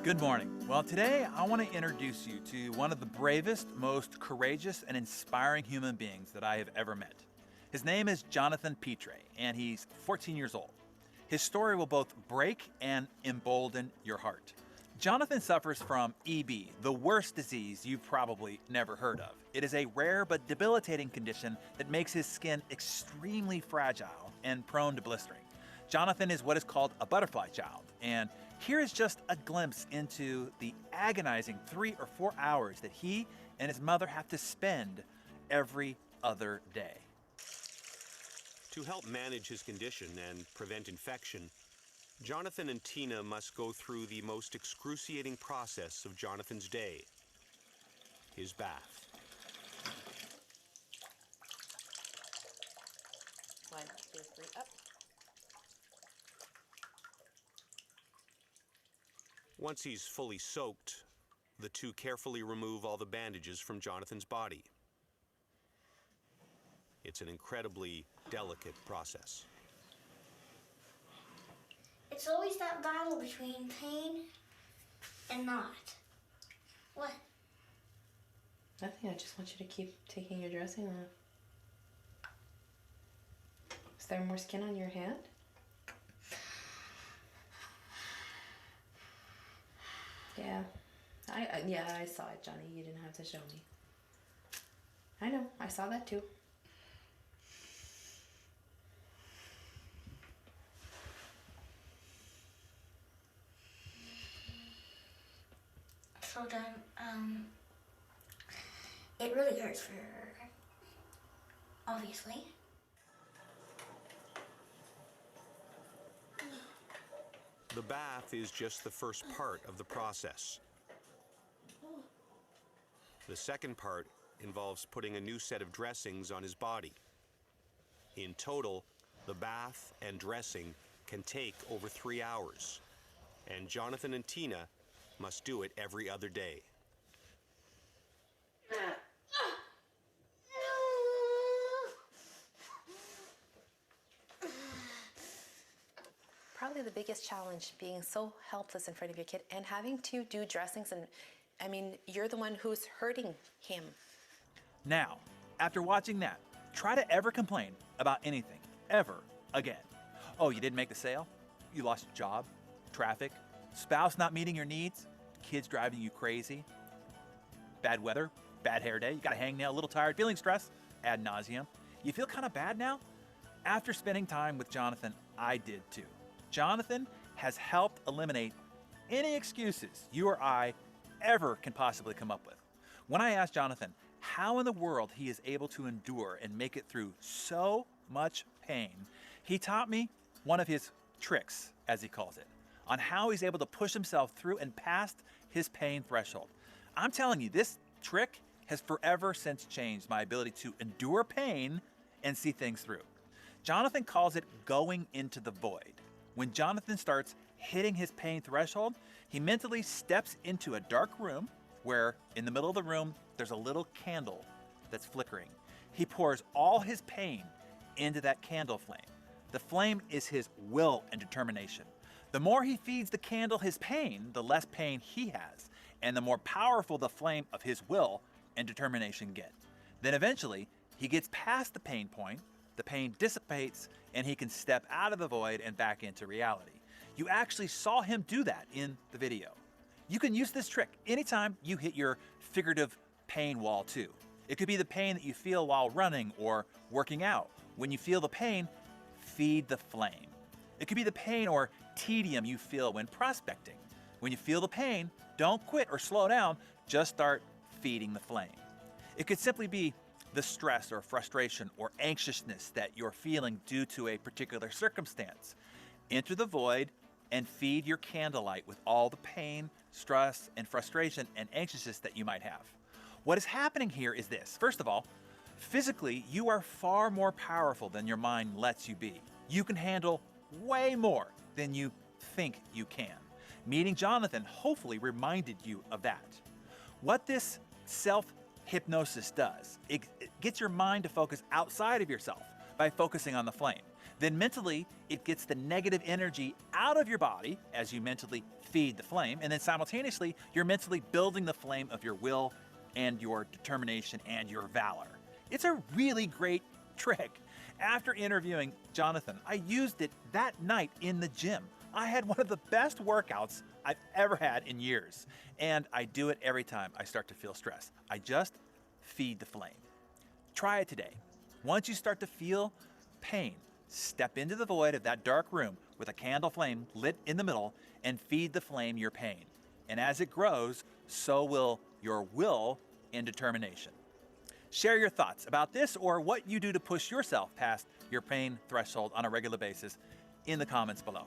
Good morning. Well, today I want to introduce you to one of the bravest, most courageous, and inspiring human beings that I have ever met. His name is Jonathan Pitre, and he's 14 years old. His story will both break and embolden your heart. Jonathan suffers from EB, the worst disease you've probably never heard of. It is a rare but debilitating condition that makes his skin extremely fragile and prone to blistering. Jonathan is what is called a butterfly child, and here is just a glimpse into the agonizing 3 or 4 hours that he and his mother have to spend every other day. To help manage his condition and prevent infection, Jonathan and Tina must go through the most excruciating process of Jonathan's day, his bath. 1, 2, 3, up. Once he's fully soaked, the two carefully remove all the bandages from Jonathan's body. It's an incredibly delicate process. It's always that battle between pain and not. What? Nothing, I just want you to keep taking your dressing off. Is there more skin on your hand? Yeah. I saw it, Johnny. You didn't have to show me. I know, I saw that too. So then, it really hurts for her, obviously. The bath is just the first part of the process. The second part involves putting a new set of dressings on his body. In total, the bath and dressing can take over 3 hours, and Jonathan and Tina must do it every other day. Probably the biggest challenge, being so helpless in front of your kid and having to do dressings, and I mean, you're the one who's hurting him. Now, after watching that, try to ever complain about anything, ever again. Oh, you didn't make the sale? You lost your job? Traffic? Spouse not meeting your needs? Kids driving you crazy? Bad weather? Bad hair day? You got a hangnail, a little tired, feeling stressed? Ad nauseum. You feel kind of bad now? After spending time with Jonathan, I did too. Jonathan has helped eliminate any excuses you or I ever can possibly come up with. When I asked Jonathan how in the world he is able to endure and make it through so much pain, he taught me one of his tricks, as he calls it, on how he's able to push himself through and past his pain threshold. I'm telling you, this trick has forever since changed my ability to endure pain and see things through. Jonathan calls it going into the void. When Jonathan starts hitting his pain threshold, he mentally steps into a dark room where in the middle of the room, there's a little candle that's flickering. He pours all his pain into that candle flame. The flame is his will and determination. The more he feeds the candle his pain, the less pain he has, and the more powerful the flame of his will and determination get. Then eventually, he gets past the pain point, the pain dissipates, and he can step out of the void and back into reality. You actually saw him do that in the video. You can use this trick anytime you hit your figurative pain wall too. It could be the pain that you feel while running or working out. When you feel the pain, feed the flame. It could be the pain or tedium you feel when prospecting. When you feel the pain, don't quit or slow down, just start feeding the flame. It could simply be the stress or frustration or anxiousness that you're feeling due to a particular circumstance. Enter the void and feed your candlelight with all the pain, stress, and frustration and anxiousness that you might have. What is happening here is this. First of all, physically, you are far more powerful than your mind lets you be. You can handle way more than you think you can. Meeting Jonathan hopefully reminded you of that. What this self-hypnosis does, it gets your mind to focus outside of yourself, by focusing on the flame. Then mentally, it gets the negative energy out of your body as you mentally feed the flame. And then simultaneously, you're mentally building the flame of your will and your determination and your valor. It's a really great trick. After interviewing Jonathan, I used it that night in the gym. I had one of the best workouts I've ever had in years. And I do it every time I start to feel stress. I just feed the flame. Try it today. Once you start to feel pain, step into the void of that dark room with a candle flame lit in the middle and feed the flame your pain. And as it grows, so will your will and determination. Share your thoughts about this or what you do to push yourself past your pain threshold on a regular basis in the comments below.